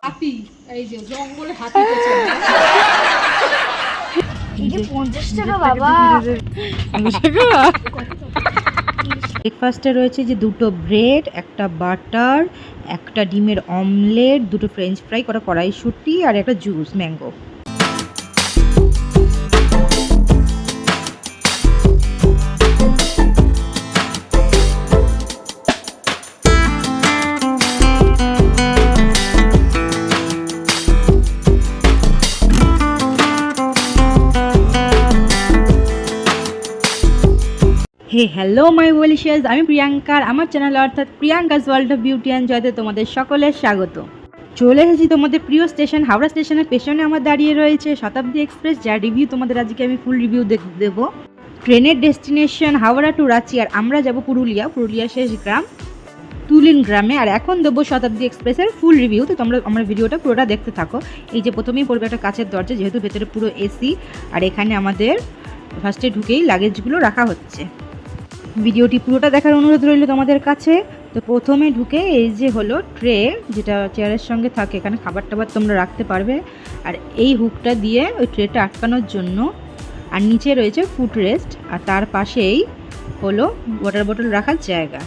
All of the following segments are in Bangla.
হাতি, এই যে জঙ্গলে হাতি পেছনে। এই যে 50 টাকা বাবা। ব্রেকফাস্টে রয়েছে যে দুটো ব্রেড, একটা বাটার, একটা ডিমের অমলেট, দুটো ফ্রেঞ্চ ফ্রাই করা কড়াইশুঁটি আর একটা juice mango. Hey hello my wellicious, আমি প্রিয়াঙ্কার, আমার চ্যানেল অর্থাৎ Priyanka's world of beauty and জয়তে তোমাদের সকলের স্বাগত। চলে এসেছি তোমাদের প্রিয় স্টেশন হাওড়া স্টেশনের পেছনে আমার দাঁড়িয়ে রয়েছে শতাব্দী এক্সপ্রেস, যার রিভিউ তোমাদের আজকে আমি ফুল রিভিউ দেবো। ট্রেনের ডেস্টিনেশন হাওড়া টু রাঁচি, আর আমরা যাব পুরুলিয়া শেষ গ্রাম তুলিন গ্রামে। আর এখন দেবো শতাব্দী এক্সপ্রেসের ফুল রিভিউ, তো তোমরা আমার ভিডিওটা পুরোটা দেখতে থাকো। এই যে প্রথমেই পড়বে একটা কাচের দরজা, যেহেতু ভেতরে পুরো এসি, আর এখানে আমাদের ফার্স্টে ঢুকেই লাগেজগুলো রাখা হচ্ছে। ভিডিওটি পুরোটা দেখার অনুরোধ রইল তোমাদের কাছে। তো প্রথমে ঢুকে এই যে হলো ট্রে, যেটা চেয়ারের সঙ্গে থাকে, এখানে খাবার টাবার তোমরা রাখতে পারবে, আর এই হুকটা দিয়ে ওই ট্রেটা আটকানোর জন্য। আর নিচে রয়েছে ফুট রেস্ট, আর তার পাশেই হলো ওয়াটার বোতল রাখার জায়গা।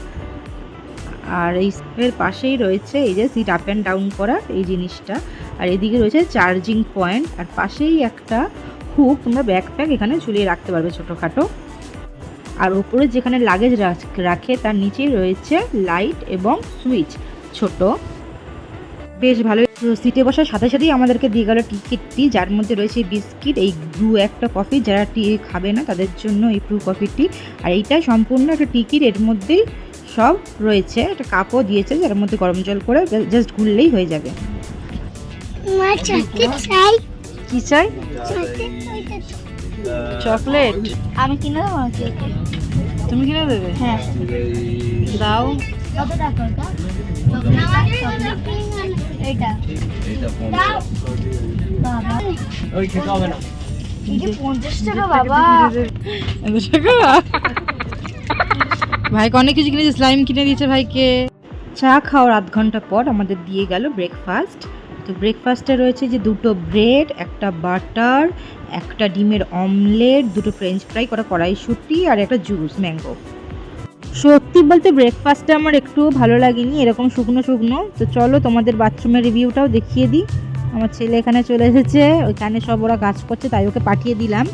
আর এই এর পাশেই রয়েছে এই যে সিট আপ অ্যান্ড ডাউন করার এই জিনিসটা, আর এদিকে রয়েছে চার্জিং পয়েন্ট, আর পাশেই একটা হুক, তোমরা ব্যাকপ্যাক এখানে ঝুলিয়ে রাখতে পারবে ছোটোখাটো। আর ওপরে যেখানে লাগেজ রাখে তার নিচেই রয়েছে লাইট এবং সুইচ ছোট, বেশ ভালো। সিটে বসার সাথে সাথেই আমাদেরকে দিয়ে গেল টিকিটটি, যার মধ্যে রয়েছে বিস্কিট, এই ব্রু একটা কফি, যারা টি খাবে না তাদের জন্য এই ব্রু কফিটি। আর এইটা সম্পূর্ণ একটা টিকিট, এর মধ্যেই সব রয়েছে। একটা কাপও দিয়েছে যার মধ্যে গরম জল করে জাস্ট ঘুরলেই হয়ে যাবে। কি চাই? চকলেট আমি কিনে দেবো নাকি? তুমি কিনে দেবে? হ্যাঁ দাও। কত টাকা এটা? বাবা ওই খেতে হবে না। এই যে 50 টাকা বাবা। ভাইকে অনেক কিছু কিনেছে, স্লাইম কিনে দিয়েছে ভাইকে। চা খাওয়ার আধ ঘন্টা পর আমাদের দিয়ে গেল ব্রেকফাস্ট। তো ব্রেকফাস্টে রয়েছে যে দুটো ব্রেড, একটা বাটার, একটা ডিমের অমলেট, দুটো ফ্রেঞ্চ ফ্রাই করা কড়াইশুঁটি আর একটা জুস ম্যাঙ্গো। সত্যি বলতে ব্রেকফাস্টটা আমার একটু ভালো লাগেনি, এরকম শুকনো শুকনো। তো চলো তোমাদের বাথরুমের রিভিউটাও দেখিয়ে দিই। আমার ছেলে এখানে চলে এসেছে, ওইখানে সব ওরা কাজ করছে, তাই ওকে পাঠিয়ে দিলাম।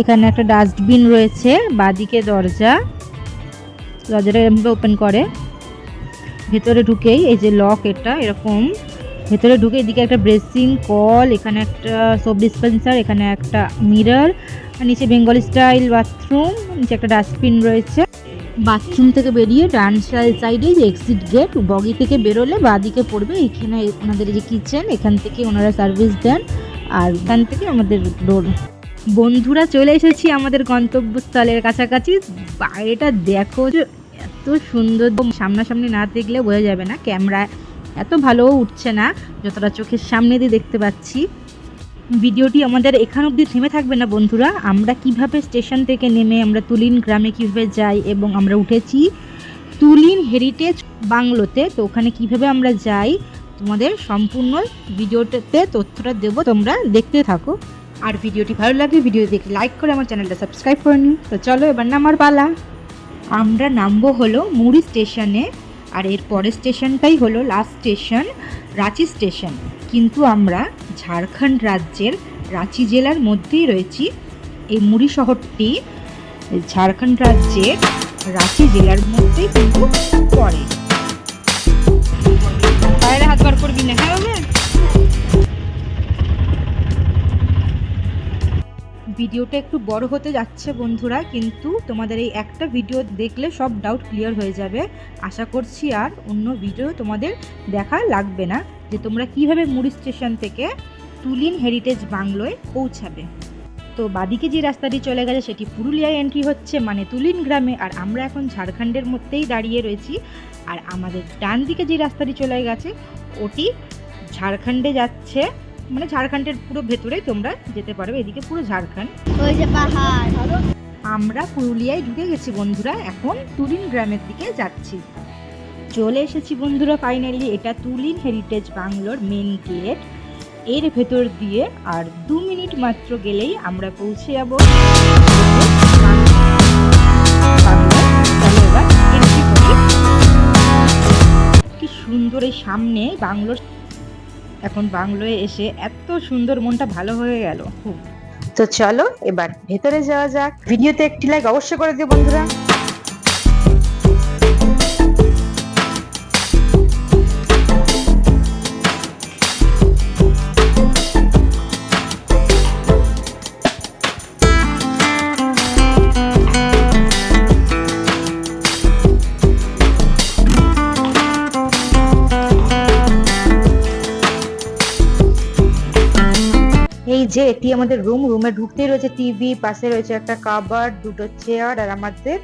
এখানে একটা ডাস্টবিন রয়েছে, বাঁদিকে দরজাটা এরকমভাবে ওপেন করে। ভেতরে ঢুকেই এই যে লক, এটা এরকম ভেতরে ঢুকে এদিকে একটা ব্রেসিং কল, এখানে একটা সোপ ডিসপেন্সার, এখানে একটা মিরর, আর নিচে বেঙ্গলি স্টাইল বাথরুম, নিচে একটা ডাস্টবিন রয়েছে। বাথরুম থেকে বেরিয়ে ডান সাইডে যে এক্সিট গেট, বগি থেকে বেরোলে বাঁদিকে পড়বে। এখানে ওনাদের যে কিচেন, এখান থেকে ওনারা সার্ভিস দেন, আর এখান থেকে আমাদের ডোর। বন্ধুরা চলে এসেছি আমাদের গন্তব্যস্থলের কাছাকাছি। বাইরেটা দেখো, এত সুন্দর, সামনাসামনি না দেখলে বোঝা যাবে না, ক্যামেরা এত ভালো উঠছে না যতটা চোখের সামনে দিয়ে দেখতে পাচ্ছি। ভিডিওটি আমাদের এখান অবধি থেমে থাকবে না বন্ধুরা। আমরা কিভাবে স্টেশন থেকে নেমে আমরা তুলিন গ্রামে কিভাবে যাই, এবং আমরা উঠেছি তুলিন হেরিটেজ বাংলোতে, তো ওখানে কিভাবে আমরা যাই তোমাদের সম্পূর্ণ ভিডিওটাতে তথ্যটা দেবো, তোমরা দেখতে থাকো। আর ভিডিওটি ভালো লাগলে ভিডিও দেখে লাইক করে আমার চ্যানেলটা সাবস্ক্রাইব করে নিন। তো চলো এবার নামার পালা। আমরা নামবো হলো মুড়ি স্টেশনে, আর এর পরের স্টেশনটাই হলো লাস্ট স্টেশন রাঁচি স্টেশন। কিন্তু আমরা ঝাড়খণ্ড রাজ্যের রাঁচি জেলার মধ্যেই রয়েছি। এই মুড়ি শহরটি ঝাড়খণ্ড রাজ্যের রাঁচি জেলার মধ্যেই কিন্তু পড়ে। বাইরে হাত বার করবি না, হ্যাঁ হবে? ভিডিওটা একটু বড় হতে যাচ্ছে বন্ধুরা, কিন্তু তোমাদের এই একটা ভিডিও দেখলে সব ডাউট ক্লিয়ার হয়ে যাবে। আশা করছি আর অন্য ভিডিও তোমাদের দেখা লাগবে না, যে তোমরা কিভাবে মুড়ি স্টেশন থেকে তুলিন হেরিটেজ বাংলোয় পৌঁছাবে। তো বাদিকে যে রাস্তাটি চলে গেছে সেটি পুরুলিয়ায় এন্ট্রি হচ্ছে, মানে তুলিন গ্রামে। আর আমরা এখন ঝাড়খণ্ডের মধ্যেই দাঁড়িয়ে রয়েছি। আর আমাদের ডান দিকে যে রাস্তাটি চলে গেছে ওটি ঝাড়খণ্ডে যাচ্ছে, মানে ঝাড়খণ্ডের পুরো ভেতরে তোমরা যেতে পারবে, এদিকে পুরো ঝাড়খণ্ড। ওই যে পাহাড়। আমরা পুরুলিয়ায় ঢুকে গেছি বন্ধুরা, এখন তুলিন গ্রামের দিকে যাচ্ছি। চলে এসেছি বন্ধুরা ফাইনালি। এটা তুলিন হেরিটেজ বাংলোর মেন গেট। এর ভেতর দিয়ে আর 2 মিনিট মাত্র গেলেই আমরা পৌঁছে যাব কি সুন্দর এই সামনে বাংলোর। এখন বাংলোয় এসে এত সুন্দর, মনটা ভালো হয়ে গেল খুব। তো চলো এবার ভেতরে যাওয়া যাক। ভিডিওতে একটি লাইক অবশ্যই করে দিও বন্ধুরা। এই যে এটি আমাদের রুমে ঢুকতেই রয়েছে টিভি, পাশে রয়েছে একটা কাবার্ড, দুটো চেয়ার, আর আমাদের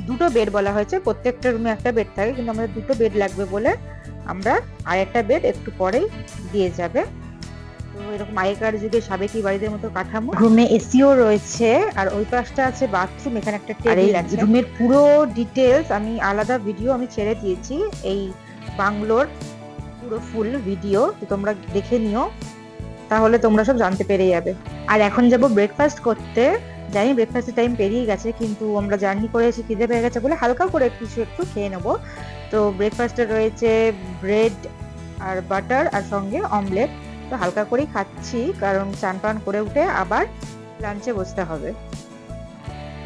দুটো বেড বলা হয়েছে। প্রত্যেকটা রুমে একটা বেড থাকে, কিন্তু আমাদের দুটো বেড লাগবে বলে আমরা আর একটা বেড একটু পরেই দিয়ে যাবে। তো এরকম আগেকার যুগে সাবেকি বাড়িদের মতো কাঠামো। রুমে এসিও রয়েছে, আর ওই পাশটা আছে বাথরুম, এখানে একটা টেবিল আছে। রুমের পুরো ডিটেলস আমি আলাদা ভিডিও আমি ছেড়ে দিয়েছি, এই বাংলোর পুরো ফুল ভিডিও, তো তোমরা দেখে নিও, তাহলে তোমরা সব জানতে পেরে যাবে। আর এখন যাব ব্রেকফাস্ট করতে। জানি ব্রেকফাস্টের টাইম পেরিয়ে গেছে, কিন্তু আমরা জার্নি করে এসে খিদে পেয়ে গেছে বলে হালকা করে কিছু একটু খেয়ে নেবো। তো ব্রেকফাস্টে রয়েছে ব্রেড আর বাটার আর সঙ্গে অমলেট। তো হালকা করেই খাচ্ছি, কারণ চান পান করে উঠে আবার লাঞ্চে বসতে হবে।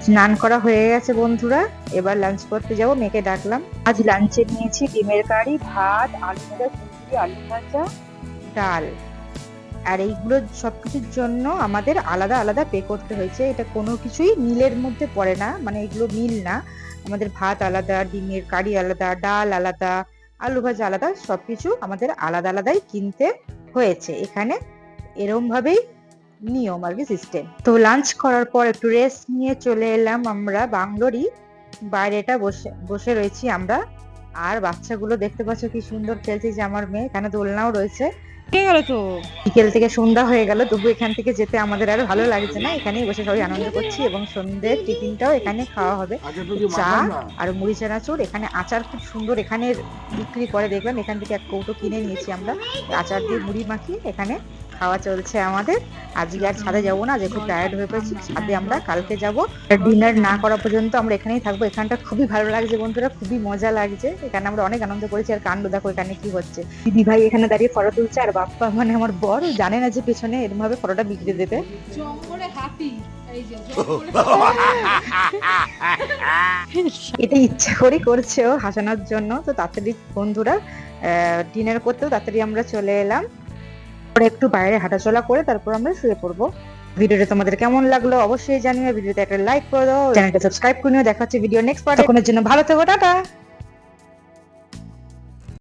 স্নান করা হয়ে গেছে বন্ধুরা, এবার লাঞ্চ করতে যাবো। মেয়েকে ডাকলাম। আজ লাঞ্চে নিয়েছি ডিমের কারি, ভাত, আলু ভাজা, সবজি, আলু ভাজা, ডাল। আর এইগুলো সবকিছুর জন্য আমাদের আলাদা আলাদা পে করতে হয়েছে। এটা কোনো কিছুই মিলের মধ্যে পড়ে না, মানে এগুলো মিল না। আমাদের ভাত আলাদা, ডিমের কারি আলাদা, ডাল আলাদা, আলু ভাজা আলাদা, সবকিছু আমাদের আলাদা আলাদাই কিনতে হয়েছে। এখানে এরম ভাবেই নিয়ম আর কি, সিস্টেম। তো লাঞ্চ করার পর একটু রেস্ট নিয়ে চলে এলাম আমরা বাংলোরই বাইরেটা বসে রয়েছি আমরা। আর বাচ্চাগুলো দেখতে পাচ্ছ কি সুন্দর খেলছে। যে আমার মেয়ে, এখানে দোলনাও রয়েছে। তো বিকেল থেকে সন্ধ্যা হয়ে গেল, তবু এখান থেকে যেতে আমাদের আর ভালো লাগছে না। এখানেই বসে সবাই আনন্দ করছি, এবং সন্ধ্যের টিফিনটাও এখানে খাওয়া হবে। চা আর মুড়ি চানাচুর। এখানে আচার খুব সুন্দর এখানে বিক্রি করে, দেখলাম। এখান থেকে এক কৌটো কিনে নিয়েছি আমরা, আচার দিয়ে মুড়ি মাখিয়ে এখানে খাওয়া চলছে আমাদের। আজকে আর ছাদে যাবো না, যেহেতু টায়ার্ড হয়ে পড়েছি। ছাদে আমরা কালকে যাব। ডিনার না করা পর্যন্ত আমরা এখানেই থাকবো। এখানটা খুবই ভালো লাগছে বন্ধুরা, খুবই মজা লাগছে। এখানে আমরা অনেক আনন্দ করেছি। আর কাণ্ড দেখো এখানে কি হচ্ছে। দিদি ভাই এখানে দাঁড়িয়ে ফটো তুলছে, আর বাপ্পা মানে আমার বর জানে না যে পেছনে এরকম ভাবে ফটোটা বিগড়ে দেবে। জঙ্গলে হাতি, এই যে এটা ইচ্ছা করে করছে ও হাসানোর জন্য। তো তাড়াতাড়ি বন্ধুরা ডিনার করতেও তাড়াতাড়ি আমরা চলে এলাম। পরে একটু বাইরে হাঁটাচলা করে তারপর আমরা শুয়ে পড়বো। ভিডিওটা তোমাদের কেমন লাগলো অবশ্যই জানিও। ভিডিওতে একটা লাইক করে দাও, চ্যানেলটা সাবস্ক্রাইব করে নিও। দেখা হচ্ছে ভিডিও নেক্সট পার্টে। তখনের জন্য ভালো থেকো, টাটা।